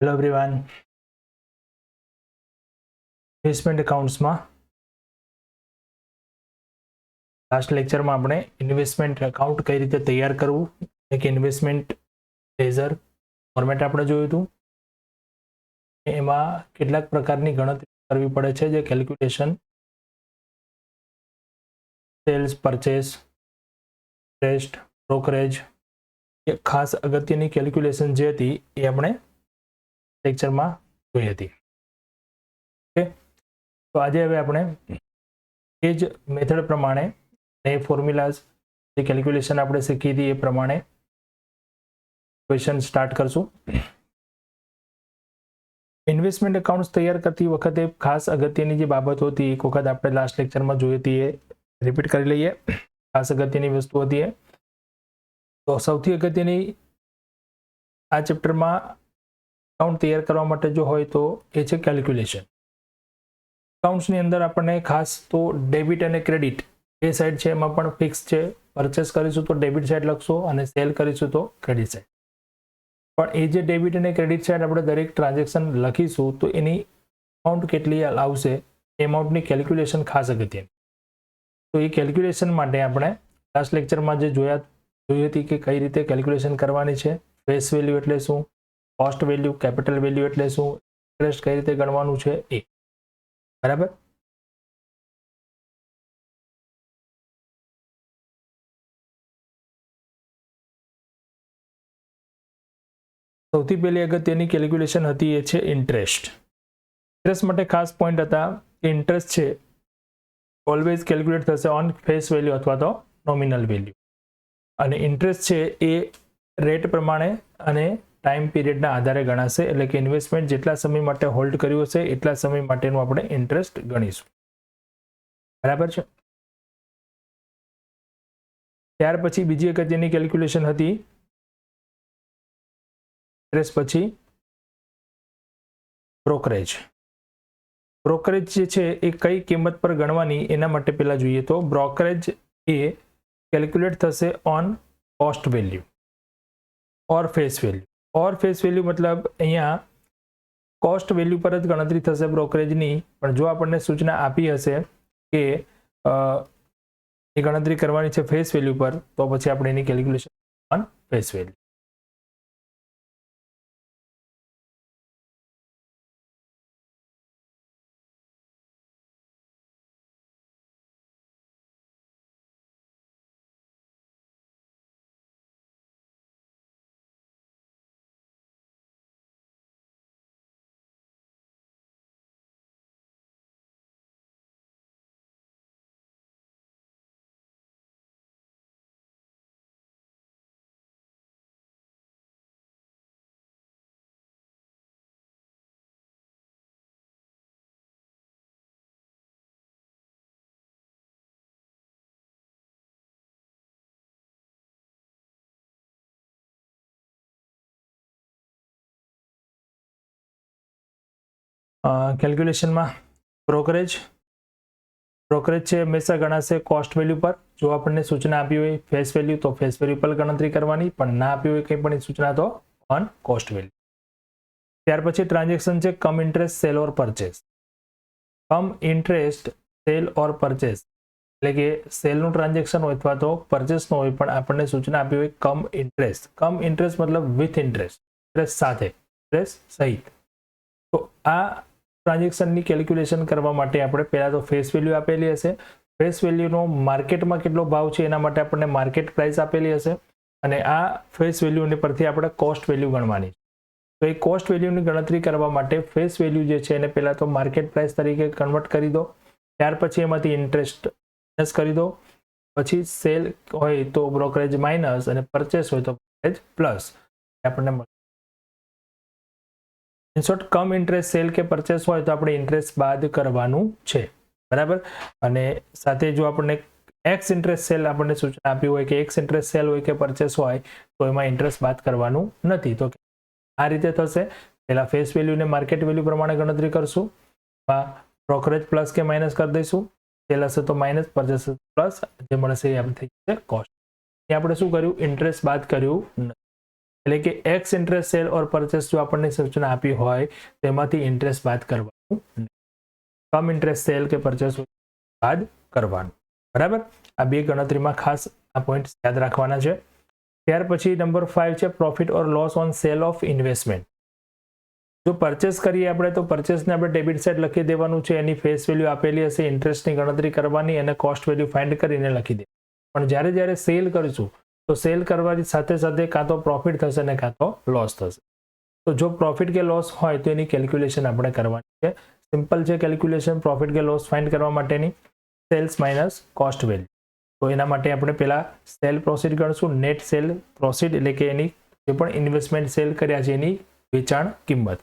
Hello everyone. Investment accounts में last lecture में આપણે ઇન્વેસ્ટમેન્ટ અકાઉન્ટ કઈ રીતે તૈયાર કરવું, એક ઇન્વેસ્ટમેન્ટ લેઝર ફોર્મેટ આપણે જોયું હતું। એમાં કેટલાક પ્રકારની ગણતરી કરવી પડે છે, જે calculation sales, purchase, interest, brokerage, એ ખાસ અગત્યની કેલ્ક્યુલેશન જે હતી એ આપણે લેક્ચરમાં જોઈ હતી। ઓકે, તો આજે હવે આપણે એ જ મેથડ પ્રમાણે ફોર્મ્યુલાઝ જે કેલ્ક્યુલેશન આપણે શીખી હતી એ પ્રમાણે ક્વેશ્ચન સ્ટાર્ટ કરશું। ઇન્વેસ્ટમેન્ટ એકાઉન્ટ્સ તૈયાર કરતી વખતે ખાસ અગત્યની જે બાબતો હતી એક વખત આપણે લાસ્ટ લેક્ચરમાં જોઈ હતી એ રિપીટ કરી લઈએ। ખાસ અગત્યની વસ્તુ હતી એ તો સૌથી અગત્યની આ ચેપ્ટરમાં એકાઉન્ટ તૈયાર કરવા માટે જો હોય તો એ છે કેલ્ક્યુલેશન। એકાઉન્ટ્સની અંદર આપણને ખાસ તો ડેબિટ અને ક્રેડિટ એ સાઈડ છે એમાં પણ ફિક્સ છે। પરચેસ કરીશું તો ડેબિટ સાઈડ લખશો અને સેલ કરીશું તો ક્રેડિટ સાઈડ। પણ એ જે ડેબિટ અને ક્રેડિટ સાઈડ આપણે દરેક ટ્રાન્ઝેક્શન લખીશું તો એની અમાઉન્ટ કેટલી આવશે એ અમાઉન્ટની કેલ્ક્યુલેશન ખાસ અગત્યની। તો એ કેલ્ક્યુલેશન માટે આપણે લાસ્ટ લેક્ચરમાં જે જોઈ હતી કે કઈ રીતે કેલ્ક્યુલેશન કરવાની છે। ફેસ વેલ્યુ એટલે શું, કોસ્ટ વેલ્યુ, કેપિટલ વેલ્યુ એટલે શું, ઇન્ટરેસ્ટ કઈ રીતે ગણવાનું છે એ બરાબર। સૌથી પહેલી અગત્યની કેલ્ક્યુલેશન હતી એ છે ઇન્ટરેસ્ટ। ઇન્ટરેસ્ટ માટે ખાસ પોઈન્ટ હતા કે ઇન્ટરેસ્ટ છે ઓલવેઝ કેલ્ક્યુલેટ થશે ઓન ફેસ વેલ્યુ અથવા તો નોમિનલ વેલ્યુ, અને ઇન્ટરેસ્ટ છે એ રેટ પ્રમાણે અને ટાઈમ પીરિયડના આધારે ગણાશે। એટલે કે ઇન્વેસ્ટમેન્ટ જેટલા સમય માટે હોલ્ડ કર્યું હશે એટલા સમય માટેનું આપણે ઇન્ટરેસ્ટ ગણીશું, બરાબર છે। ત્યાર પછી બીજી અગત્યની કેલ્ક્યુલેશન હતી ઇન્ટરેસ્ટ પછી બ્રોકરેજ। બ્રોકરેજ જે છે એ કઈ કિંમત પર ગણવાની એના માટે પહેલા જોઈએ તો બ્રોકરેજ એ કેલ્ક્યુલેટ થશે on cost value or face value. Or face value મતલબ અહીંયા કોસ્ટ વેલ્યુ પર જ ગણતરી થશે બ્રોકરેજની, પણ જો આપણને સૂચના આપી હશે કે એ ગણતરી કરવાની છે ફેસ વેલ્યુ પર તો પછી આપણે એની કેલ્ક્યુલેશન ઓન ફેસ વેલ્યુ। કેલ્ક્યુલેશનમાં બ્રોકરેજ છે હંમેશા ગણાશે કોસ્ટ વેલ્યુ પર। જો આપણને સૂચના આપી હોય ફેસ વેલ્યુ તો ફેસ વેલ્યુ પર ગણતરી કરવાની, પણ ના આપી હોય કંઈ પણ સૂચના તો ઓન કોસ્ટ વેલ્યુ। ત્યાર પછી ટ્રાન્ઝેક્શન છે કમ ઇન્ટરેસ્ટ સેલ ઓર પરચેસ। કમ ઇન્ટરેસ્ટ સેલ ઓર પરચેસ એટલે કે સેલનું ટ્રાન્ઝેક્શન હોય અથવા તો પરચેસનું હોય, પણ આપણને સૂચના આપી હોય કમ ઇન્ટરેસ્ટ। કમ ઇન્ટરેસ્ટ મતલબ વિથ ઇન્ટરેસ્ટ, ઇન્ટરેસ્ટ સાથે, ઇન્ટરેસ્ટ સહિત। તો આ ટ્રાન્ઝેક્શનની કેલ્ક્યુલેશન કરવા માટે આપણે પહેલાં તો ફેસ વેલ્યુ આપેલી હશે, ફેસ વેલ્યુનો માર્કેટમાં કેટલો ભાવ છે એના માટે આપણને માર્કેટ પ્રાઇસ આપેલી હશે, અને આ ફેસ વેલ્યુની પરથી આપણે કોસ્ટ વેલ્યુ ગણવાની છે। તો એ કોસ્ટ વેલ્યુની ગણતરી કરવા માટે ફેસ વેલ્યુ જે છે એને પહેલાં તો માર્કેટ પ્રાઇસ તરીકે કન્વર્ટ કરી દો, ત્યાર પછી એમાંથી ઇન્ટરેસ્ટ માઇનસ કરી દો, પછી સેલ હોય તો બ્રોકરેજ માઇનસ અને પરચેસ હોય તો બ્રોકરેજ પ્લસ આપણને in short cum interest sale કે પરચેસ હોય તો આપણે ઇન્ટરેસ્ટ બાદ કરવાનું છે, બરાબર। અને સાથે જો આપણને એક્સ ઇન્ટરેસ્ટ સેલ આપણને સૂચના આપી હોય કે એક્સ ઇન્ટરેસ્ટ સેલ હોય કે પરચેસ હોય તો એમાં ઇન્ટરેસ્ટ બાદ કરવાનું નથી। તો આ રીતે થશે, પહેલાં ફેસ વેલ્યુને માર્કેટ વેલ્યુ પ્રમાણે ગણતરી કરશું, બ્રોકરેજ પ્લસ કે માઇનસ કરી દઈશું, સેલ હશે તો માઇનસ, પરચેસ પ્લસ, જે મળશે એ આપણે થઈ જશે કોસ્ટ। એ આપણે શું કર્યું, ઇન્ટરેસ્ટ બાદ કર્યું નથી। એટલે કે એક્સ ઇન્ટરેસ્ટ સેલ ઓર પરચેસ જો આપણને સૂચના આપી હોય તેમાંથી ઇન્ટરેસ્ટ બાદ કરવાનું નહીં. કમ ઇન્ટરેસ્ટ સેલ કે પરચેસ બાદ કરવાનું. બરાબર, આ બે ગણતરીમાં ખાસ આ પોઈન્ટ યાદ રાખવાના છે. ત્યાર પછી નંબર 5 છે profit or loss on cell of investment. જો પરચેસ કરીએ આપણે તો પરચેસને આપણે ડેબિટ સાઇડ લખી દેવાનું છે, એની ફેસ વેલ્યુ આપેલી હશે, ઇન્ટરેસ્ટની ગણતરી કરવાની અને કોસ્ટ વેલ્યુ ફાઇન્ડ કરીને લખી દે. પણ જ્યારે સેલ કરીશું તો સેલ કરવાની સાથે સાથે કાં તો પ્રોફિટ થશે ને કાં તો લોસ થશે. તો જો પ્રોફિટ કે લોસ હોય તો એની કેલ્ક્યુલેશન આપણે કરવાની છે. સિમ્પલ છે કેલ્ક્યુલેશન પ્રોફિટ કે લોસ ફાઇન્ડ કરવા માટેની, સેલ્સ માઇનસ કોસ્ટ વેલ્યુ. તો એના માટે આપણે પહેલા સેલ પ્રોસીડ ગણશું, નેટ સેલ પ્રોસીડ એટલે કે એની જે પણ ઇન્વેસ્ટમેન્ટ સેલ કર્યા છે એની વેચાણ કિંમત.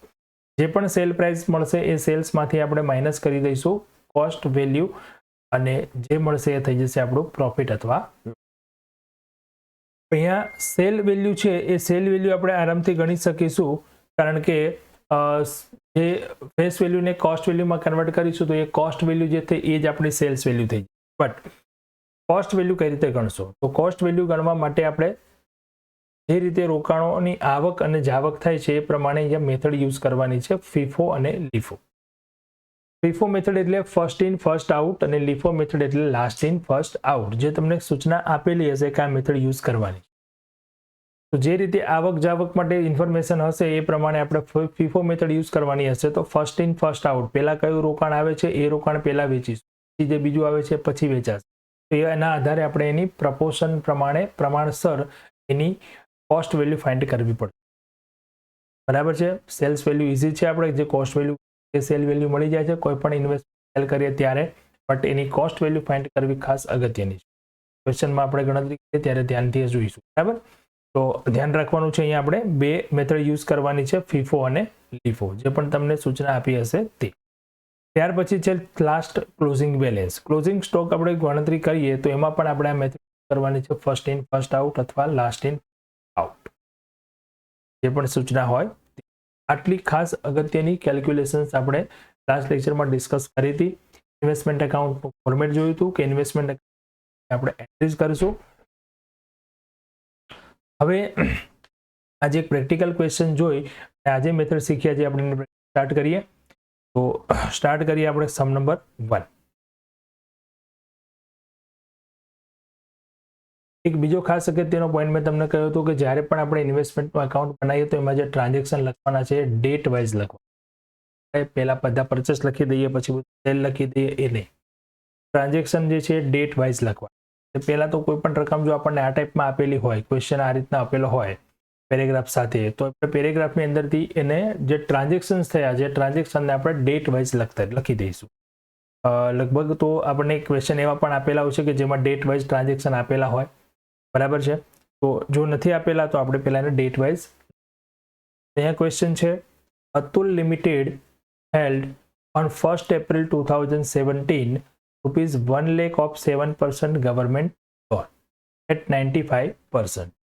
જે પણ સેલ પ્રાઇસ મળશે એ સેલ્સમાંથી આપણે માઇનસ કરી દઈશું કોસ્ટ વેલ્યુ અને જે મળશે એ થઈ જશે આપણું પ્રોફિટ અથવા અહીંયા સેલ વેલ્યુ છે એ સેલ વેલ્યુ આપણે આરામથી ગણી શકીશું, કારણ કે જે ફેસ વેલ્યુને કોસ્ટ વેલ્યુમાં કન્વર્ટ કરીશું તો એ કોસ્ટ વેલ્યુ જે થઈ એ જ આપણી સેલ્સ વેલ્યુ થઈ. બટ કોસ્ટ વેલ્યુ કઈ રીતે ગણશો? તો કોસ્ટ વેલ્યુ ગણવા માટે આપણે જે રીતે રોકાણોની આવક અને જાવક થાય છે એ પ્રમાણે અહીંયા મેથડ યુઝ કરવાની છે, ફીફો અને લીફો. ફીફો મેથડ એટલે ફર્સ્ટ ઇન ફર્સ્ટ આઉટ અને લીફો મેથડ એટલે લાસ્ટ ઇન ફર્સ્ટ આઉટ. જે તમને સૂચના આપેલી હશે કે આ મેથડ યુઝ કરવાની. તો જે રીતે આવક જાવક માટે ઇન્ફોર્મેશન હશે એ પ્રમાણે આપણે ફીફો મેથડ યુઝ કરવાની હશે. તો ફર્સ્ટ ઇન ફર્સ્ટ આઉટ, પહેલા કયું રોકાણ આવે છે એ રોકાણ પહેલા વેચીશું, પછી જે બીજું આવે છે પછી વેચાશે. તો એના આધારે આપણે એની પ્રપોર્શન પ્રમાણે પ્રમાણસર એની કોસ્ટ વેલ્યુ ફાઇન્ડ કરવી પડે. બરાબર છે. સેલ્સ વેલ્યુ ઇઝી છે, આપણે જે કોસ્ટ વેલ્યુ એ સેલ વેલ્યુ મળી જાય છે કોઈ પણ ઇન્વેસ્ટમેન્ટ સેલ કરીએ ત્યારે, but any cost value find કરવી ખાસ અગત્યની છે. ક્વેશ્ચનમાં આપણે ગણતરી કરીએ ત્યારે ધ્યાનથી જોઈશું. બરાબર, તો ધ્યાન રાખવાનું છે અહીંયા આપણે બે મેથડ યુઝ કરવાની છે, ફીફો અને લીફો, જે પણ તમને સૂચના આપી હશે તે. ત્યાર પછી છે last closing balance. Closing stock આપણે ગણતરી કરીએ તો એમાં પણ આપણે આ મેથડ કરવાની છે, ફર્સ્ટ ઇન ફર્સ્ટ આઉટ અથવા લાસ્ટ ઇન આઉટ, જે પણ સૂચના હોય. આટલી ખાસ અગત્યની કેલ્ક્યુલેશન્સ આપણે લાસ્ટ લેક્ચરમાં ડિસ્કસ કરી હતી. ઇન્વેસ્ટમેન્ટ એકાઉન્ટનું ફોર્મેટ જોયું હતું કે ઇન્વેસ્ટમેન્ટ આપણે એન્ટ્રીઝ કરીશું. હવે આજે એક પ્રેક્ટિકલ ક્વેશ્ચન જોઈ આજે મેથડ શીખ્યા જે આપણે સ્ટાર્ટ કરીએ. તો સ્ટાર્ટ કરીએ આપણે સમ નંબર 1. એક બીજો ખાસ અગત્યનો પોઈન્ટ મેં તમને કહ્યું હતું કે જ્યારે પણ આપણે ઇન્વેસ્ટમેન્ટનું એકાઉન્ટ બનાવીએ તો એમાં જે ટ્રાન્ઝેક્શન લખવાના છે ડેટ વાઇઝ લખવાના. પહેલા બધા પરચેસ લખી દઈએ પછી સેલ લખી દઈએ એ નહીં. ટ્રાન્ઝેક્શન જે છે ડેટ વાઇઝ લખવાના. પહેલા તો કોઈ પણ રકમ જો આપણને આ ટાઈપમાં આપેલી હોય, ક્વેશ્ચન આ રીતના આપેલો હોય પેરેગ્રાફ સાથે, તો આપણે પેરેગ્રાફની અંદરથી એને જે ટ્રાન્ઝેક્શન્સ થયા છે ટ્રાન્ઝેક્શનને આપણે ડેટ વાઇઝ લખી દઈશું. લગભગ તો આપણને ક્વેશ્ચન એવા પણ આપેલા હોય છે કે જેમાં ડેટ વાઇઝ ટ્રાન્ઝેક્શન આપેલા હોય. બરાબર છે. તો જો નથી આપેલા તો આપણે પહેલા એને ડેટ વાઇઝ. અહીંયા ક્વેશ્ચન છે Atul limited held on 1st April 2017 rupees 1 lakh of 7% government loan at 95%.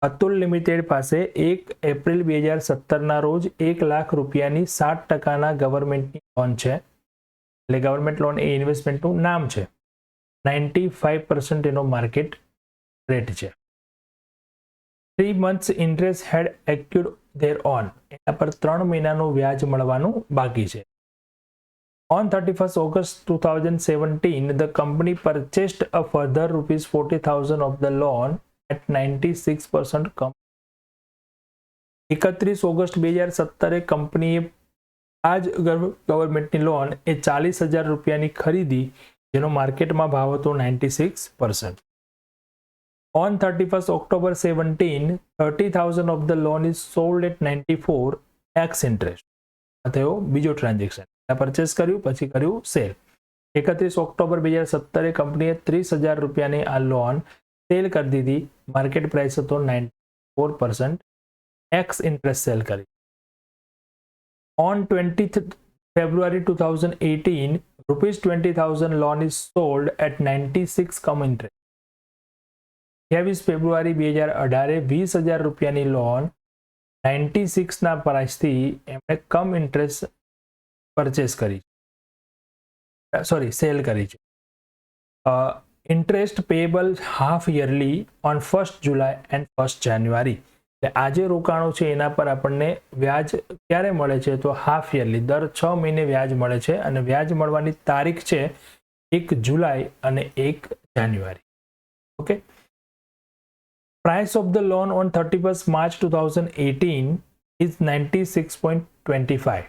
Atul limited પાસે 1 એપ્રિલ 2017ના રોજ 1 લાખ રૂપિયાની 7% ગવર્મેન્ટની લોન છે. એટલે ગવર્મેન્ટ લોન એ ઇન્વેસ્ટમેન્ટનું નામ છે. 95% એનો માર્કેટ રેટ છે. 3 months interest had accrued thereon. એના પર 3 મહિનાનું વ્યાજ મળવાનું બાકી છે. On 31st August 2017, the company purchased a further rupees 40,000 of the loan at 96% 31 August 2017 કંપનીએ આ જ ગવર્મેન્ટની લોન એ 40,000 રૂપિયાની ખરીદી, જેનો માર્કેટમાં ભાવ હતો 96%. On 31st October 17, 30,000 of the loan is sold at 94 x interest. આ થયો બીજો ટ્રાન્ઝેક્શન. પરચેસ કર્યું પછી કર્યું સેલ. 31 ઓક્ટોબર 2017 કંપનીએ 30,000 રૂપિયાની આ લોન સેલ કરી દીધી. માર્કેટ પ્રાઇસ હતો 94%. એક્સ ઇન્ટરેસ્ટ સેલ કરી. On 20th February 2018, rupees 20,000 loan is sold at 96 cum interest. 23 ફેબ્રુઆરી 2018 20,000 રૂપિયાની લોન 96ના પ્રાઇસથી એમણે કમ ઇન્ટરેસ્ટ પરચેસ કરી, સેલ કરી છે. Interest payable half yearly on 1st July and 1st January. એટલે આ જે રોકાણો છે એના પર આપણને વ્યાજ ક્યારે મળે છે તો હાફ યરલી દર 6 મહિને વ્યાજ મળે છે અને વ્યાજ મળવાની તારીખ છે 1 જુલાઈ અને 1 જાન્યુઆરી. Okay. Price of the loan on 31st March 2018 is 96.25.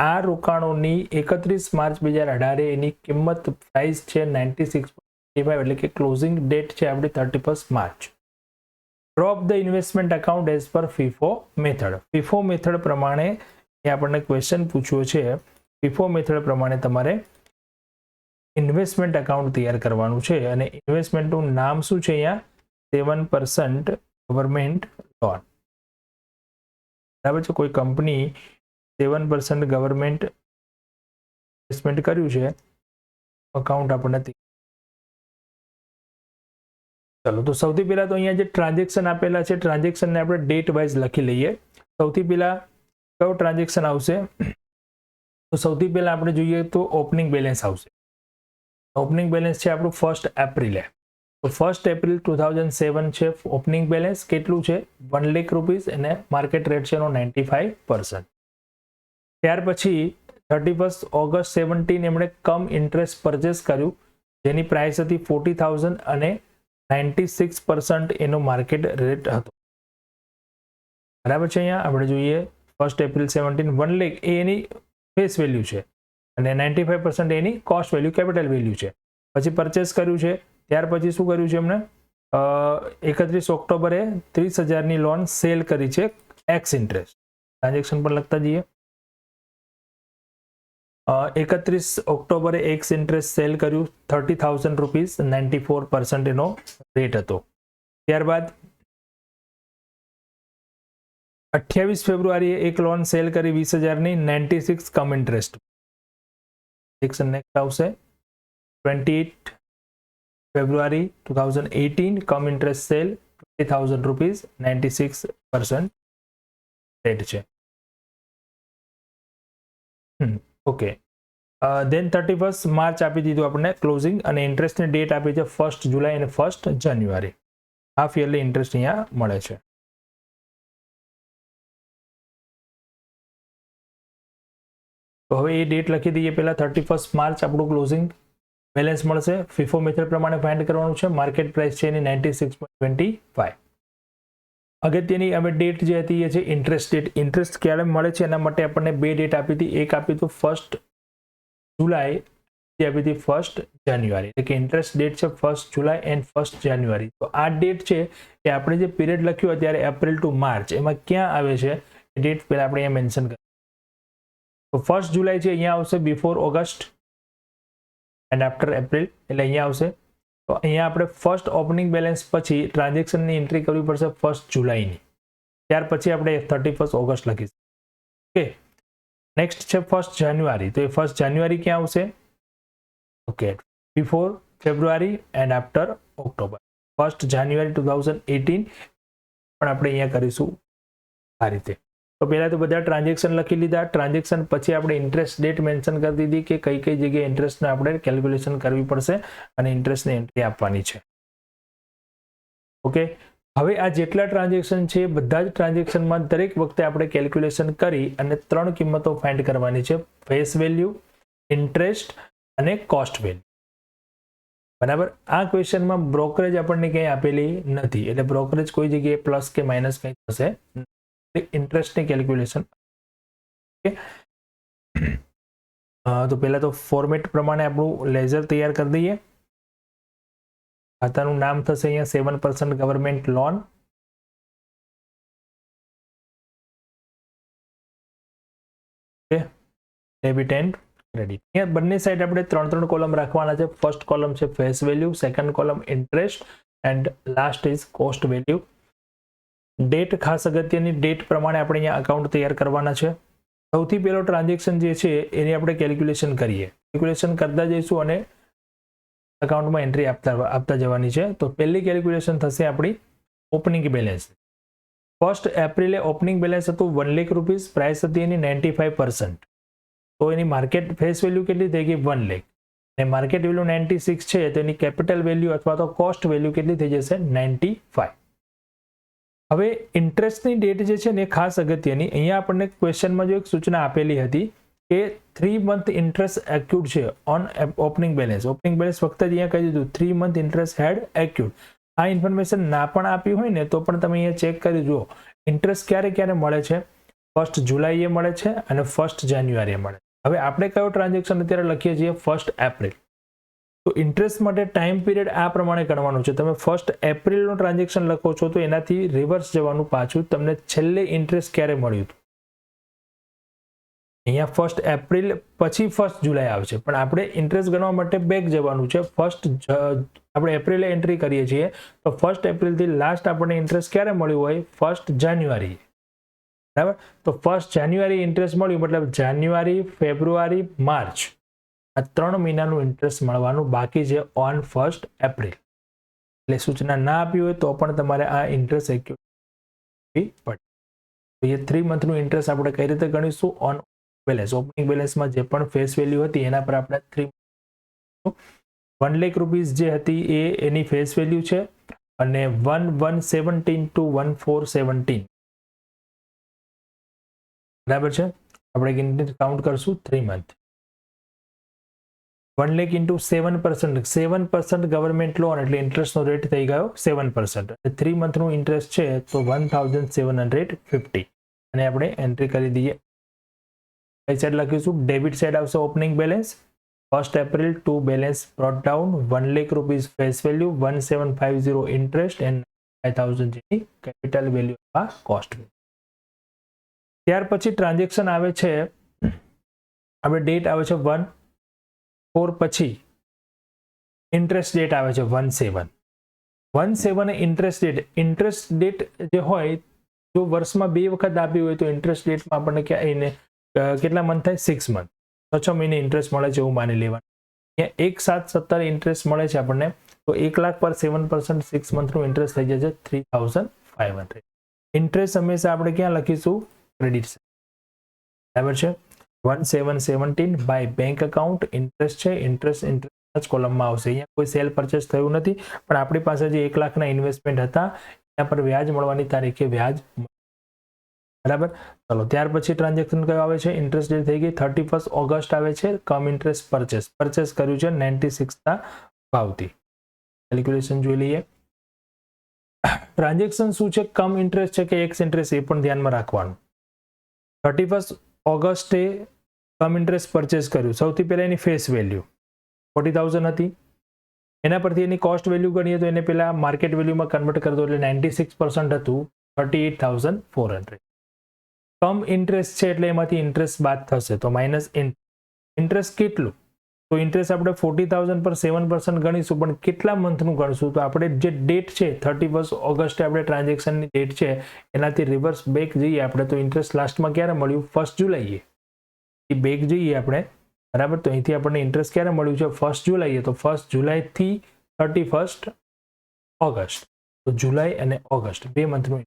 આ રોકાણોની 31 માર્ચ 2018 એની કિંમત પ્રાઇસ છે 96.25 એટલે કે ક્લોઝિંગ ડેટ છે આપણી 31st March. Drop the investment account as per FIFO method. FIFO method પ્રમાણે એ આપણને ક્વેશ્ચન પૂછ્યો છે. ફીફો મેથડ પ્રમાણે તમારે ઇન્વેસ્ટમેન્ટ અકાઉન્ટ તૈયાર કરવાનું છે અને ઇન્વેસ્ટમેન્ટનું નામ શું છે અહીંયા 7% ગવર્મેન્ટ લોન. બરાબર છે. કોઈ કંપની 7% ગવર્મેન્ટ ઇન્વેસ્ટમેન્ટ કર્યું છે અકાઉન્ટ આપણને. ચલો તો સૌથી પહેલા તો અહીંયા જે ટ્રાન્ઝેક્શન આપેલા છે ટ્રાન્ઝેક્શનને આપણે ડેટ વાઇઝ લખી લઈએ. સૌથી પહેલા કયો ટ્રાન્ઝેક્શન આવશે તો સૌથી પહેલા આપણે જોઈએ તો ઓપનિંગ બેલેન્સ આવશે. ઓપનિંગ બેલેન્સ છે આપણું 1 એપ્રિલે. તો 1 એપ્રિલ 2007 છે ઓપનિંગ બેલેન્સ. કેટલું છે 1 લાખ રૂપીસ અને માર્કેટ રેટ છે એનો 95%. ત્યાર પછી 31 ઓગસ્ટ 17 એમણે કમ ઇન્ટરેસ્ટ પરચેસ કર્યું જેની પ્રાઇસ હતી 40,000 અને 96% એનો માર્કેટ રેટ હતો. બરાબર છે. અહીંયા આપણે જોઈએ 1 એપ્રિલ 17 1 લાખ એ એની ફેસ વેલ્યુ છે અને 95% એની કોસ્ટ વેલ્યુ કેપિટલ વેલ્યુ છે. પછી પરચેસ કર્યું છે. ત્યાર પછી શું કર્યું છે એમણે 31 ઓક્ટોબરે 30,000ની લોન સેલ કરી છે એક્સ ઇન્ટરેસ્ટ. ટ્રાન્ઝેક્શન પર લખતા જઈએ. 31 ઓક્ટોબરે એક્સ ઇન્ટરેસ્ટ સેલ કર્યું 30,000 રૂપીસ 94% એનો રેટ હતો. ત્યારબાદ 28 ફેબ્રુઆરીએ એક લોન સેલ કરી 20,000ની 96 કમ ઇન્ટરેસ્ટ. સેક્શન નેક્સ્ટ આવશે 28 ફેબ્રુઆરી 2018 કમ ઇન્ટરેસ્ટ સેલ 20,000 રૂપીસ 96% રેટ છે. ઓકે. દેન 31 માર્ચ આપી દીધું આપણને ક્લોઝિંગ અને ઇન્ટરેસ્ટની ડેટ આપી છે 1 જુલાઈ અને 1 જાન્યુઆરી. હાફ યરલી ઇન્ટરેસ્ટ અહીંયા મળે છે. તો હવે એ ડેટ લખી દઈએ. પહેલા 31 માર્ચ આપણું ક્લોઝિંગ બેલેન્સ મળશે. ફીફો મેથડ પ્રમાણે ફાઇન્ડ કરવાનું છે. માર્કેટ પ્રાઇસ છે એની 96.25. અગત્યની અમે ડેટ જે હતી એ છે ઇન્ટરેસ્ટ ડેટ. ઇન્ટરેસ્ટ ક્યારે મળે છે એના માટે આપણને બે ડેટ આપી હતી. એક આપી હતું 1 જુલાઈ, આપી હતી 1 જાન્યુઆરી. એટલે કે ઇન્ટરેસ્ટ ડેટ છે 1 જુલાઈ એન્ડ 1 જાન્યુઆરી. તો આ ડેટ છે એ આપણે જે પીરિયડ લખ્યું અત્યારે એપ્રિલ ટુ માર્ચ એમાં ક્યાં આવે છે એ ડેટ પહેલા આપણે અહીંયા મેન્શન કરીએ. તો 1 જુલાઈ છે અહીંયા આવશે before August and after April એટલે અહીંયા આવશે. તો અહીંયા આપણે ફર્સ્ટ ઓપનિંગ બેલેન્સ પછી ટ્રાન્ઝેક્શનની એન્ટ્રી કરવી પડશે 1 જુલાઈની. ત્યાર પછી આપણે 31 ઓગસ્ટ લખીશું. ઓકે. નેક્સ્ટ છે 1 જાન્યુઆરી. તો એ 1 જાન્યુઆરી ક્યાં આવશે? Okay. Before February end after October. 1 જાન્યુઆરી 2018 પણ આપણે અહીંયા કરીશું આ રીતે. તો પહેલા તો બધા ટ્રાન્ઝેક્શન લખી લીધા. ટ્રાન્ઝેક્શન પછી આપણે ઇન્ટરેસ્ટ ડેટ મેન્શન કરી દીધી કે કઈ કઈ જગ્યાએ ઇન્ટરેસ્ટને આપણે કેલ્ક્યુલેશન કરવી પડશે અને ઇન્ટરેસ્ટની એન્ટ્રી આપવાની છે. ઓકે. હવે આ જેટલા ટ્રાન્ઝેક્શન છે બધા જ ટ્રાન્ઝેક્શનમાં દરેક વખતે આપણે કેલ્ક્યુલેશન કરી અને 3 કિંમતો ફાઇન્ડ કરવાની છે. ફેસ વેલ્યુ, ઇન્ટરેસ્ટ અને કોસ્ટ વેલ્યુ. બરાબર. આ ક્વેશ્ચનમાં બ્રોકરેજ આપણને ક્યાંય આપેલી નથી એટલે બ્રોકરેજ કોઈ જગ્યાએ પ્લસ કે માઇનસ કંઈ થશે. ઇન્ટરેસ્ટની કેલ્ક્યુલેશન. તો પહેલા તો ફોર્મેટ પ્રમાણે આપણું લેઝર તૈયાર કરી દઈએ. ખાતાનું નામ થશે અહીંયા 7% government loan. Debit and credit. અહીંયા બંને સાઈડ આપણે 3 કોલમ રાખવાના છે. ફર્સ્ટ કોલમ છે face value, second column interest and last is cost value. Date ખાસ અગત્યની ડેટ પ્રમાણે આપણે અહીંયા અકાઉન્ટ તૈયાર કરવાના છે. સૌથી પહેલો ટ્રાન્ઝેક્શન જે છે એની આપણે કેલ્ક્યુલેશન કરીએ. કેલ્ક્યુલેશન કરતા જઈશું અને અકાઉન્ટમાં એન્ટ્રી આપતા જવાની છે. તો પહેલી કેલ્ક્યુલેશન થશે આપણી ઓપનિંગ બેલેન્સ. 1 એપ્રિલે ઓપનિંગ બેલેન્સ હતું 1 લાખ રૂપીસ. પ્રાઇસ હતી એની 95%. તો એની માર્કેટ ફેસ વેલ્યુ કેટલી થઈ ગઈ 1 લાખ અને માર્કેટ વેલ્યુ 96 છે તો એની કેપિટલ વેલ્યુ અથવા તો કોસ્ટ વેલ્યુ કેટલી થઈ જશે 95. હવે ઇન્ટરેસ્ટની ડેટ જે છે ને એ ખાસ અગત્યની, અહીંયા આપણને ક્વેશ્ચનમાં જો એક સૂચના આપેલી હતી કે 3 મંથ ઇન્ટરેસ્ટ એક્યુડ છે on opening balance. Opening balance વખતે જ અહીંયા કહી દીધું 3 મંથ ઇન્ટરેસ્ટ હેડ એક્યુડ. આ ઇન્ફોર્મેશન ના પણ આપી હોય ને તો પણ તમે અહીંયા ચેક કરી જુઓ ઇન્ટરેસ્ટ ક્યારે ક્યારે મળે છે. 1 જુલાઈએ મળે છે અને 1 જાન્યુઆરીએ મળે છે. હવે આપણે કયો ટ્રાન્ઝેક્શન અત્યારે લખીએ છીએ 1 એપ્રિલ. તો ઇન્ટરેસ્ટ માટે ટાઈમ પીરિયડ આ પ્રમાણે ગણવાનું છે. તમે 1 એપ્રિલનું ટ્રાન્ઝેક્શન લખો છો તો એનાથી રિવર્સ જવાનું પાછું તમને છેલ્લે ઇન્ટરેસ્ટ ક્યારે મળ્યું હતું. અહીંયા 1 એપ્રિલ પછી 1 જુલાઈ આવશે, પણ આપણે ઇન્ટરેસ્ટ ગણવા માટે બેક જવાનું છે. આપણે એપ્રિલે એન્ટ્રી કરીએ છીએ તો 1 એપ્રિલથી લાસ્ટ આપણને ઇન્ટરેસ્ટ ક્યારે મળ્યું હોય 1 જાન્યુઆરી. બરાબર, તો 1 જાન્યુઆરી ઇન્ટરેસ્ટ મળ્યું મતલબ જાન્યુઆરી, ફેબ્રુઆરી, માર્ચ આ 3 મહિનાનું ઇન્ટરેસ્ટ મળવાનું બાકી છે ઓન 1 એપ્રિલ. એટલે સૂચના ના આપી હોય તો પણ તમારે આ ઇન્ટરેસ્ટ એક્યુરેટ પડે. તો એ 3 મંથનું ઇન્ટરેસ્ટ આપણે કઈ રીતે ગણીશું ઓન બેલેન્સ. ઓપનિંગ બેલેન્સમાં જે પણ ફેસ વેલ્યુ હતી એના પર આપણે 3 1 લાખ રૂપીસ જે હતી એ એની ફેસ વેલ્યુ છે અને 1117 to 1417 બરાબર છે. આપણે કાઉન્ટ કરશું 3 month. 1 lakh into 7%. 7% government loan એટલે ઇન્ટરેસ્ટનો રેટ થઈ ગયો 7%. 3 મંથનું ઇન્ટરેસ્ટ છે તો 1750 અને આપણે એન્ટ્રી કરી દઈએ. કઈ સાઈડ લખીશું ડેબિટ સાઈડ આવશે opening balance 1 April to balance brought down 1 lakh rupees face value 1750 interest and 5000 જેની કેપિટલ વેલ્યુ આ કોસ્ટ. ત્યાર પછી ટ્રાન્ઝેક્શન આવે છે આપણે ડેટ આવે છે 1/4 પછી ઇન્ટરેસ્ટ ડેટ આવે છે 1/7 ઇન્ટરેસ્ટ ડેટ જે હોય જો વર્ષમાં 2 વખત આપી હોય તો ઇન્ટરેસ્ટ ડેટમાં આપણને કેટલા મંથ થાય 6 મંથ 6 મહિને ઇન્ટરેસ્ટ મળે છે એવું માની લેવાનું. અહીંયા 1/7/17 ઇન્ટરેસ્ટ મળે છે આપણને તો 1 લાખ પર 7% 6 મંથનું ઇન્ટરેસ્ટ થઈ જાય છે 3500. ઇન્ટરેસ્ટ હંમેશા આપણે ક્યાં લખીશું ક્રેડિટ બરાબર છે. 1717 બાય બેંક એકાઉન્ટ ઇન્ટરેસ્ટ છે ઇન્ટરેસ્ટ કોલમમાં આવશે. અહીંયા કોઈ સેલ પરચેસ થયું નથી પણ આપણી પાસે જે 1 લાખના ઇન્વેસ્ટમેન્ટ હતા એના પર વ્યાજ મળવાની તારીખે વ્યાજ બરાબર. ચલો ત્યાર પછી ટ્રાન્ઝેક્શન કયો આવે છે ઇન્ટરેસ્ટ ડેટ થઈ ગઈ 31 ઓગસ્ટ આવે છે. કમ ઇન્ટરેસ્ટ પરચેસ કર્યું છે 96 ના ભાવથી. કેલ્ક્યુલેશન જોઈ લઈએ. ટ્રાન્ઝેક્શન શું છે કમ ઇન્ટરેસ્ટ છે કે એક્સ ઇન્ટરેસ્ટ એ પણ ધ્યાનમાં રાખવાનું. 31 ઓગસ્ટે કમ ઇન્ટરેસ્ટ પરચેસ કર્યું. સૌથી પહેલા એની ફેસ વેલ્યુ 40,000 હતી. એના પરથી એની કોસ્ટ વેલ્યુ ગણીએ તો એને પેલા માર્કેટ વેલ્યુમાં કન્વર્ટ કરી દો એટલે 96% હતું 38,400. કમ ઇન્ટરેસ્ટ છે એટલે એમાંથી ઇન્ટરેસ્ટ બાદ થશે તો માઇનસ ઇન્ટરેસ્ટ કેટલું તો ઇન્ટરેસ્ટ આપણે 40,000 પર 7% ગણીશું પણ કેટલા મંથનું ગણશું તો આપણે જે ડેટ છે 31 ઓગસ્ટે આપણે ટ્રાન્ઝેક્શનની ડેટ છે એનાથી રિવર્સ બેક જઈએ આપણે તો ઇન્ટરેસ્ટ લાસ્ટમાં ક્યારે મળ્યું 1 જુલાઈએ એ બેક જઈએ આપણે બરાબર. તો અહીંથી આપણને ઇન્ટરેસ્ટ ક્યારે મળ્યું છે 1 જુલાઈએ તો 1 જુલાઈથી 31 ઓગસ્ટ તો જુલાઈ અને ઓગસ્ટ 2 મંથનું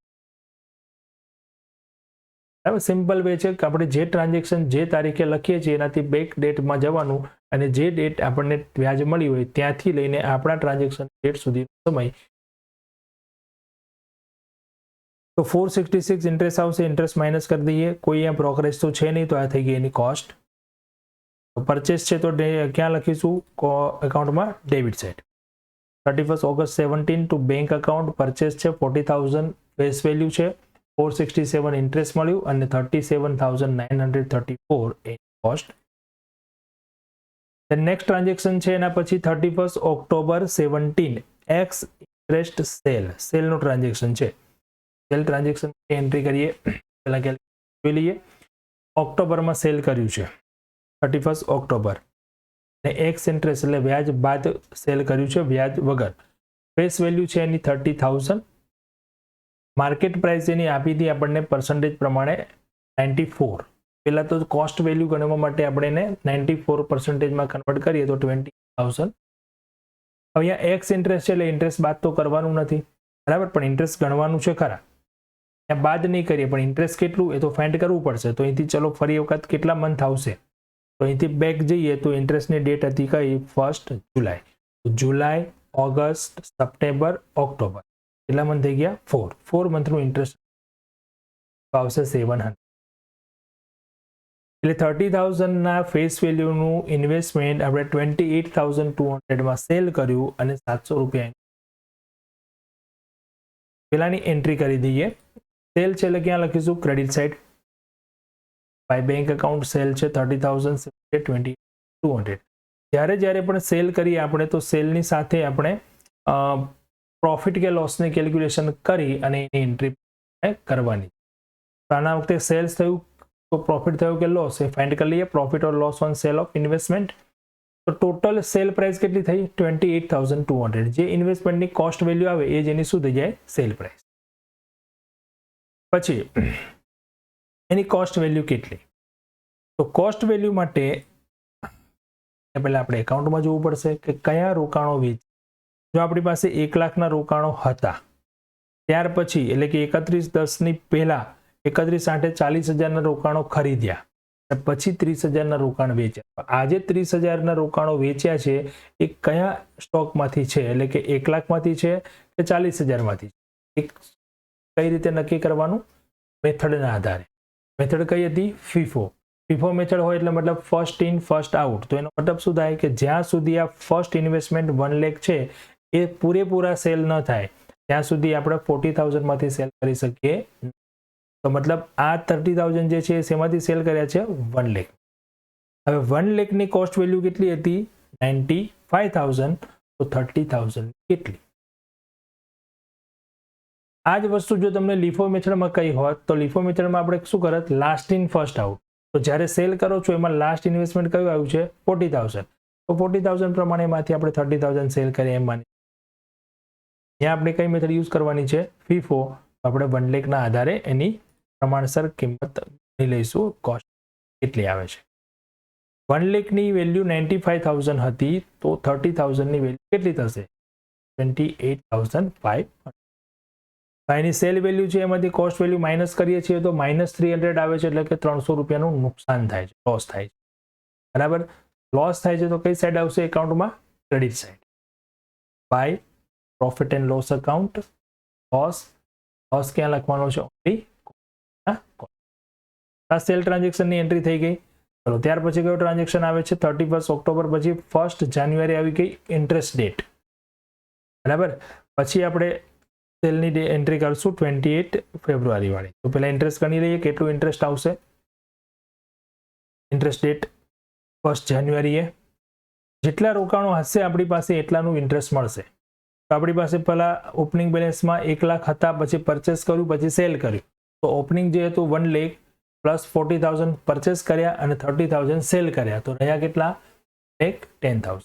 બરાબર. સિમ્પલ વે છે કે આપણે જે ટ્રાન્ઝેક્શન જે તારીખે લખીએ છીએ એનાથી બેક ડેટમાં જવાનું અને જે ડેટ આપણને વ્યાજ મળી હોય ત્યાંથી લઈને આપણા ટ્રાન્ઝેક્શન ડેટ સુધીનો સમય તો 466 ઇન્ટરેસ્ટ આવશે. ઇન્ટરેસ્ટ માઇનસ કરી દઈએ. કોઈ અહીંયા બ્રોકરેજ તો છે નહીં તો આ થઈ ગઈ એની કોસ્ટ. પરચેસ છે તો ક્યાં લખીશું એકાઉન્ટમાં debit side 31 August 17 to bank account purchase છે 40,000 ફેસ વેલ્યુ છે 467 ઇન્ટરેસ્ટ મળ્યું અને 37,934 એ કોસ્ટ. નેક્સ્ટ ટ્રાન્ઝેક્શન છે એના પછી 31 ઓક્ટોબર 17 એક્સ ઇન્ટરેસ્ટ સેલનું ટ્રાન્ઝેક્શન છે. સેલ ટ્રાન્ઝેક્શન એન્ટ્રી કરીએ પહેલા જોઈ લઈએ. ઓક્ટોબરમાં સેલ કર્યું છે 31 ઓક્ટોબર અને એક્સ ઇન્ટરેસ્ટ એટલે વ્યાજ બાદ સેલ કર્યું છે વ્યાજ વગર. ફેસ વેલ્યુ છે એની 30,000. માર્કેટ પ્રાઇસ એની આપી હતી આપણને પર્સન્ટેજ પ્રમાણે 94. પહેલા તો કોસ્ટ વેલ્યુ ગણવા માટે આપણે એને 94%માં કન્વર્ટ કરીએ તો 20,000. અહીંયા એક્સ ઇન્ટરેસ્ટ છે એટલે ઇન્ટરેસ્ટ બાદ તો કરવાનું નથી બરાબર પણ ઇન્ટરેસ્ટ ગણવાનું છે ખરા. ત્યાં બાદ નહીં કરીએ પણ ઇન્ટરેસ્ટ કેટલું એ તો ફાઇન્ડ કરવું પડશે. તો અહીંથી ચલો ફરી વખત કેટલા મંથ આવશે તો અહીંથી બેક જઈએ તો ઇન્ટરેસ્ટની ડેટ હતી કઈ 1 જુલાઈ. જુલાઈ, ઓગસ્ટ, સપ્ટેમ્બર, ઓક્ટોબર કેટલા મંથ થઈ ગયા 4 મંથનું ઇન્ટરેસ્ટ આવશે 700. એટલે 30,000 ના ફેસ વેલ્યુનું ઇન્વેસ્ટમેન્ટ આપણે 28,200 માં સેલ કર્યું અને 700 રૂપિયા પેલાની એન્ટ્રી કરી દઈએ. સેલ છે એટલે ક્યાં લખીશું credit side. By bank account sale છે 30,200. જ્યારે પણ સેલ કરીએ આપણે તો સેલની સાથે આપણે પ્રોફિટ કે લોસની કેલ્ક્યુલેશન કરી અને એની એન્ટ્રી કરવાની. તો આના વખતે સેલ્સ થયું તો પ્રોફિટ થયું કે લોસ એ ફાઇન્ડ કરી લઈએ. Profit or loss on cell of investment. તો ટોટલ સેલ પ્રાઇસ કેટલી થઈ 28,200. જે ઇન્વેસ્ટમેન્ટની કોસ્ટ વેલ્યુ આવે એ જ એની શું થઈ જાય સેલ પ્રાઇસ. પછી એની કોસ્ટ વેલ્યુ કેટલી? તો કોસ્ટ વેલ્યુ માટે પહેલા આપણે એકાઉન્ટમાં જોવું પડશે કે કયા રોકાણો વેચ. જો આપણી પાસે 1 લાખના રોકાણો હતા ત્યાર પછી એટલે કે 31/10 ની પહેલા 31/8 40,000ના રોકાણો ખરીદ્યા પછી 30,000ના રોકાણ વેચ્યા. આજે 30,000ના રોકાણો વેચ્યા છે એ કયા સ્ટોકમાંથી છે એટલે કે 1 લાખમાંથી છે કે 40,000માંથી છે. કઈ રીતે નક્કી કરવાનું? મેથડના આધારે. મેથડ કઈ હતી? ફીફો. ફીફો મેથડ હોય એટલે મતલબ ફર્સ્ટ ઇન ફર્સ્ટ આઉટ. તો એનો મતલબ શું થાય કે જ્યાં સુધી આ ફર્સ્ટ ઇન્વેસ્ટમેન્ટ 1 લાખ છે એ પૂરેપૂરા સેલ ન થાય ત્યાં સુધી આપણે 40,000 માંથી સેલ કરી શકીએ. તો મતલબ આ 30,000 જે છે શેમાંથી સેલ કર્યા છે 1 લાખ. હવે 1 લાખની કોસ્ટ વેલ્યુ કેટલી હતી 95,000. તો 30,000 કેટલી? આ જ વસ્તુ જો તમને લીફો મેથડમાં કહી હોત તો લીફો મેથડમાં આપણે શું કરત લાસ્ટ ઇન ફર્સ્ટ આઉટ. તો જ્યારે સેલ કરો છો એમાં લાસ્ટ ઇન્વેસ્ટમેન્ટ કયું આવ્યું છે 40,000. તો 40,000 પ્રમાણે એમાંથી આપણે 30,000 સેલ કરીએ એમ માની. ત્યાં આપણે કઈ મેથડ યુઝ કરવાની છે ફીફો. આપણે 1 લાખના આધારે એની પ્રમાણસર કિંમત લઈશું કોસ્ટ કેટલી આવે છે. 1 લાખની વેલ્યુ 95,000 હતી તો 30,000ની વેલ્યુ કેટલી થશે 28,500. એની સેલ વેલ્યુ છે એમાંથી કોસ્ટ વેલ્યુ માઇનસ કરીએ છીએ તો -300 આવે છે એટલે કે 300 રૂપિયાનું નુકસાન થાય છે, લોસ થાય છે. બરાબર. લોસ થાય છે તો કઈ સાઈડ આવશે એકાઉન્ટમાં credit side. By profit and loss account loss ક્યાં લખવાનો છે ઓનલી આ સેલ ટ્રાન્ઝેક્શનની એન્ટ્રી થઈ ગઈ. ચલો ત્યાર પછી કયો ટ્રાન્ઝેક્શન આવે છે 31 ઓક્ટોબર પછી 1 જાન્યુઆરી આવી ગઈ ઇન્ટરેસ્ટ ડેટ. બરાબર. પછી આપણે સેલની એન્ટ્રી કરશું 28 ફેબ્રુઆરી વાળી. તો પહેલા ઇન્ટરેસ્ટ ગણી લઈએ કેટલું ઇન્ટરેસ્ટ આવશે. ઇન્ટરેસ્ટ ડેટ 1 જાન્યુઆરીએ જેટલા રોકાણો હશે આપણી પાસે એટલાનું ઇન્ટરેસ્ટ મળશે. તો આપણી પાસે પહેલા ઓપનિંગ બેલેન્સમાં 1 લાખ હતા પછી પરચેસ કર્યું પછી સેલ કર્યું. તો ઓપનિંગ જે હતું 1 લાખ પ્લસ 40,000 પરચેસ કર્યા અને 30,000 સેલ કર્યા તો રહ્યા કેટલા 1,10,000.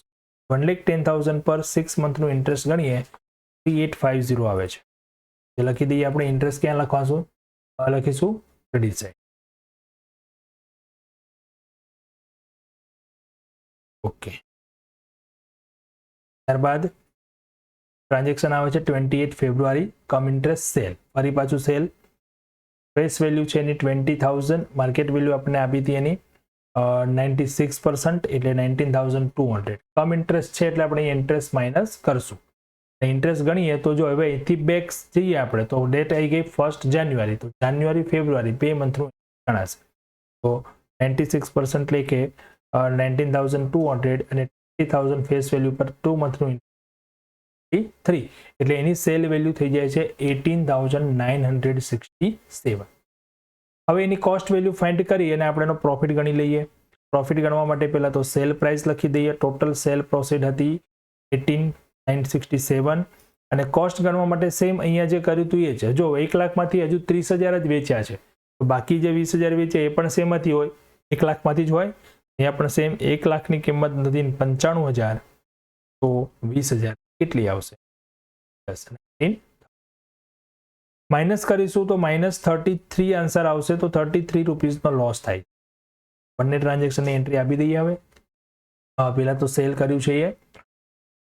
1,10,000 પર 6 મંથનું ઇન્ટરેસ્ટ ગણીએ 3850 આવે છે. જે લખી દઈએ આપણે ઇન્ટરેસ્ટ ક્યાં લખવાશું લખીશું ક્રેડિટ સાઇડ. ઓકે. ત્યારબાદ ટ્રાન્ઝેક્શન આવે છે 28 ફેબ્રુઆરી કમ ઇન્ટરેસ્ટ સેલ. ફરી પાછું સેલ. ફેસ વેલ્યુ છે એની 20,000. માર્કેટ વેલ્યુ આપણે આપી હતી એની 96% એટલે 19,200. કમ ઇન્ટરેસ્ટ છે એટલે આપણે ઇન્ટરેસ્ટ માઇનસ કરશું. ઇન્ટરેસ્ટ ગણીએ તો જો હવે અહીંથી બેક જઈએ આપણે તો ડેટ આવી ગઈ 1 જાન્યુઆરી. તો જાન્યુઆરી ફેબ્રુઆરી 2 મંથનું ગણાશે. તો 96% એટલે કે 19,200 અને 20,000 ફેસ વેલ્યુ પર 2 મંથનું 3 એટલે એની સેલ વેલ્યુ થઈ જાય છે 18,967. હવે એની કોસ્ટ વેલ્યુ ફાઇન્ડ કરી અને આપણે એનો પ્રોફિટ ગણી લઈએ. પ્રોફિટ ગણવા માટે પહેલા તો સેલ પ્રાઇસ લખી દઈએ. ટોટલ સેલ પ્રોસીડ હતી 18,967 અને કોસ્ટ ગણવા માટે સેમ અહીંયા જે કર્યું હતું એ છે. જો 1 લાખમાંથી હજુ 30,000 જ વેચ્યા છે તો બાકી જે 20,000 વેચ્યા એ પણ સેમથી હોય 1 લાખમાંથી જ હોય. અહીંયા પણ સેમ 1 લાખની કિંમત નથી 95,000 તો 20,000 કેટલી આવશે માઇનસ કરીશું તો -33 આન્સર આવશે. તો 33 રૂપીસનો લોસ થાય. બંને ટ્રાન્ઝેક્શનની એન્ટ્રી આપી દઈએ. હવે પહેલા તો સેલ કર્યું છે એ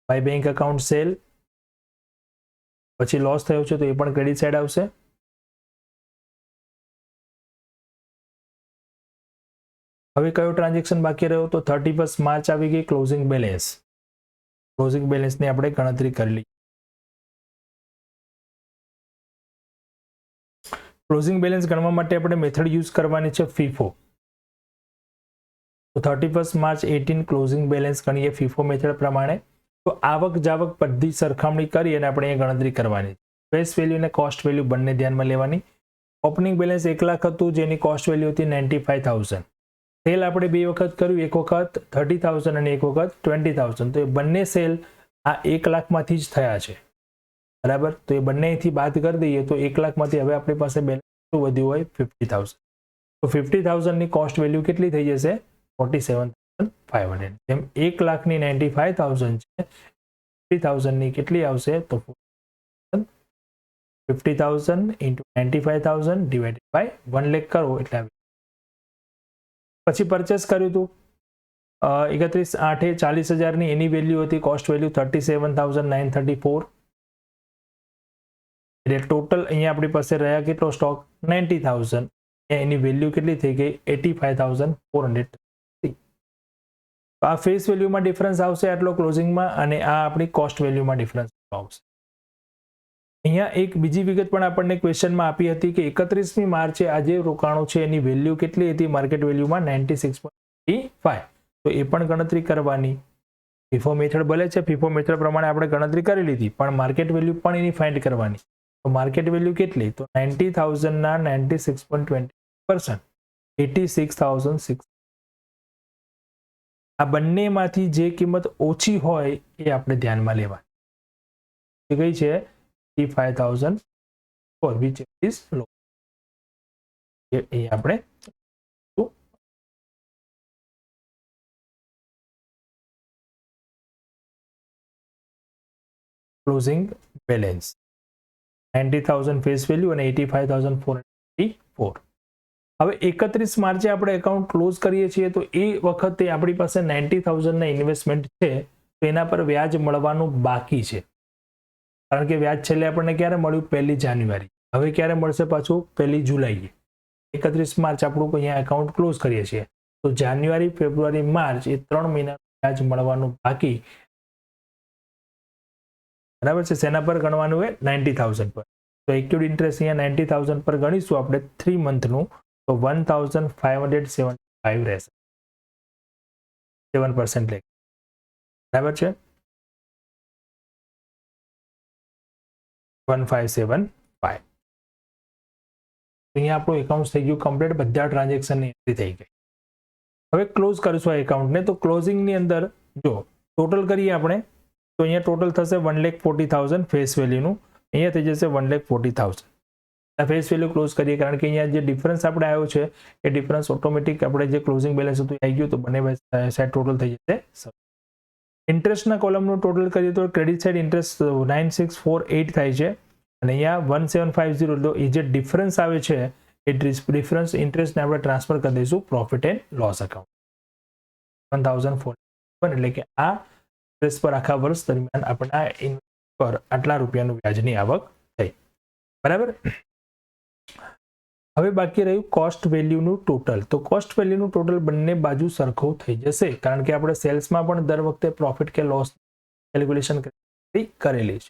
બાય બેંક એકાઉન્ટ સેલ પછી લોસ થયો છે તો એ પણ ક્રેડિટ સાઇડ આવશે. હવે કયો ટ્રાન્ઝેક્શન બાકી રહ્યો તો 31 માર્ચ આવી ગઈ ક્લોઝિંગ બેલેન્સ. ક્લોઝિંગ બેલેન્સની આપણે ગણતરી કરી લઈએ. ક્લોઝિંગ બેલેન્સ ગણવા માટે આપણે મેથડ યુઝ કરવાની છે ફીફો. તો 31 માર્ચ 18 ક્લોઝિંગ બેલેન્સ ગણીએ ફીફો મેથડ પ્રમાણે. તો આવક જાવક બધી સરખામણી કરી અને આપણે એ ગણતરી કરવાની. ફેસ વેલ્યુ અને કોસ્ટ વેલ્યુ બંને ધ્યાનમાં લેવાની. ઓપનિંગ બેલેન્સ 1 લાખ હતું, જેની કોસ્ટ વેલ્યુ હતી 95,000. સેલ આપણે બે વખત કર્યું, એક વખત 30,000 અને એક વખત 20,000. તો એ બંને સેલ આ 1 લાખમાંથી જ થયા છે, બરાબર. તો એ બંનેથી બાદ કરી દઈએ તો 1 લાખમાંથી હવે આપણી પાસે બેલેન્સ વધ્યું હોય 50,000. તો 50,000 ની કોસ્ટ વેલ્યુ કેટલી થઈ જશે? 47,500. જેમ 1 લાખની 95,000 છે, 50,000 ની કેટલી આવશે? તો 50,000 into 95,000 divided by 1 લાખ કરો એટલે આવે. પછી પરચેસ કર્યું હતું 31/8 40,000 ની, એની વેલ્યુ હતી, કોસ્ટ વેલ્યુ 37,934. એટલે ટોટલ અહીંયા આપણી પાસે રહ્યા કેટલો સ્ટોક? 90,000. એની વેલ્યુ કેટલી થઈ ગઈ? 85,400. તો આ ફેસ વેલ્યુમાં ડિફરન્સ આવશે આટલો ક્લોઝિંગમાં, અને આ આપણી કોસ્ટ વેલ્યુમાં ડિફરન્સ આવશે. અહીંયા એક બીજી વિગત પણ આપણને ક્વેશ્ચનમાં આપી હતી કે 31મી માર્ચે આ જે રોકાણો છે એની વેલ્યુ કેટલી હતી? માર્કેટ વેલ્યુમાં 96.85. તો એ પણ ગણતરી કરવાની. ફીફો મેથડ ભલે છે, ફીફો મેથડ પ્રમાણે આપણે ગણતરી કરી લીધી, પણ માર્કેટ વેલ્યુ પણ એની ફાઇન્ડ કરવાની. તો માર્કેટ વેલ્યુ કેટલી? તો 90,000 ના 96.20%, 86,006. આ બંનેમાંથી જે કિંમત ઓછી હોય એ આપણે ધ્યાનમાં લેવાની. એ કઈ છે? 85,000, which is low. એ આપણે ક્લોઝિંગ બેલેન્સ 90,000 ફેસ વેલ્યુ અને 85,484. હવે 31 માર્ચે આપણે એકાઉન્ટ ક્લોઝ કરીએ છીએ તો એ વખતે આપણી પાસે 90,000 ના ઇન્વેસ્ટમેન્ટ છે, તો એના પર વ્યાજ મળવાનું બાકી છે. કારણ કે વ્યાજ છેલ્લે આપણને ક્યારે મળ્યું? 1 જાન્યુઆરી. હવે ક્યારે મળશે પાછું? 1 જુલાઈએ. 31 માર્ચ આપણું અહીંયા એકાઉન્ટ ક્લોઝ કરીએ છીએ, તો જાન્યુઆરી, ફેબ્રુઆરી, માર્ચ એ 3 મહિના વ્યાજ મળવાનું બાકી, બરાબર છે. શેના પર ગણવાનું હોય? 90,000 પર. તો એક્યુડ ઇન્ટરેસ્ટ અહીંયા 90,000 પર ગણીશું આપણે 3 મંથનું, તો 1,575 રહેશે, 7% લે, બરાબર છે. 1,575. અહીંયા આપણું એકાઉન્ટ થઈ ગયું કમ્પ્લીટ, બધા ટ્રાન્ઝેક્શનની એન્ટ્રી થઈ ગઈ. હવે ક્લોઝ કરીશું આ એકાઉન્ટને. તો ક્લોઝિંગની અંદર જો ટોટલ કરીએ આપણે, તો અહીંયા ટોટલ થશે 1,40,000 ફેસ વેલ્યુનું, અહીંયા થઈ જશે 1,40,000. આ ફેસ વેલ્યુ ક્લોઝ કરીએ, કારણ કે અહીંયા જે ડિફરન્સ આપણે આવ્યો છે એ ડિફરન્સ ઓટોમેટિક આપણે જે ક્લોઝિંગ બેલેન્સ હતું આવી ગયું, તો બંને સાઈડ ટોટલ થઈ જશે. ઇન્ટરેસ્ટના કોલમનું ટોટલ કરીએ તો ક્રેડિટ સાઇડ ઇન્ટરેસ્ટ 9648 થાય છે, અને અહીંયા 1750. તો એ જે ડિફરન્સ આવે છે એ ડિફરન્સ ઇન્ટરેસ્ટને આપણે ટ્રાન્સફર કરી દઈશું પ્રોફિટ એન્ડ લોસ એકાઉન્ટ 1,041. એટલે કે આ ઇન્ટરેસ્ટ પર આખા વર્ષ દરમિયાન આપણે આ ઇન્વેસ્ટ પર આટલા રૂપિયાનું વ્યાજની આવક થઈ, બરાબર. હવે બાકી રહ્યું કોસ્ટ વેલ્યુનું ટોટલ. તો કોસ્ટ વેલ્યુનું ટોટલ બંને બાજુ સરખું થઈ જશે, કારણ કે આપણે સેલ્સમાં પણ દર વખતે પ્રોફિટ કે લોસ કેલ્ક્યુલેશન કરેલી છે.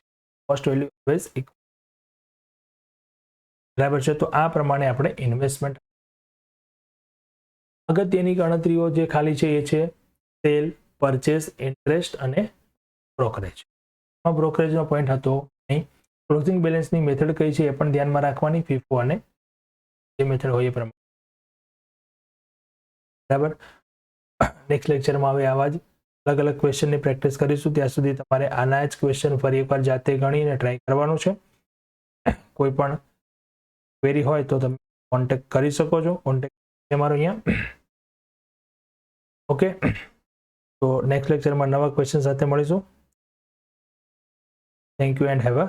કોસ્ટ વેલ્યુ ઓલવેઝ ઇક્વલ, બરાબર છે. તો આ પ્રમાણે આપણે ઇન્વેસ્ટમેન્ટ, અગત્યની ગણતરીઓ જે ખાલી છે એ છે સેલ, પરચેસ, ઇન્ટરેસ્ટ અને બ્રોકરેજ. બ્રોકરેજનો પોઈન્ટ હતો નહીં. ક્લોઝિંગ બેલેન્સની મેથડ કઈ છે એ પણ ધ્યાનમાં રાખવાની, ફીફો અને જે મેથડ હોય એ પ્રમાણે, બરાબર. નેક્સ્ટ લેક્ચરમાં હવે આવા જ અલગ અલગ ક્વેશ્ચનની પ્રેક્ટિસ કરીશું. ત્યાં સુધી તમારે આના જ ક્વેશ્ચન ફરી એકવાર જાતે ગણીને ટ્રાય કરવાનું છે. કોઈ પણ ક્વેરી હોય તો તમે કોન્ટેક્ટ કરી શકો છો. કોન્ટેક્ટ છે મારો અહીંયા. ઓકે, તો નેક્સ્ટ લેક્ચરમાં નવા ક્વેશ્ચન સાથે મળીશું. Thank you and have a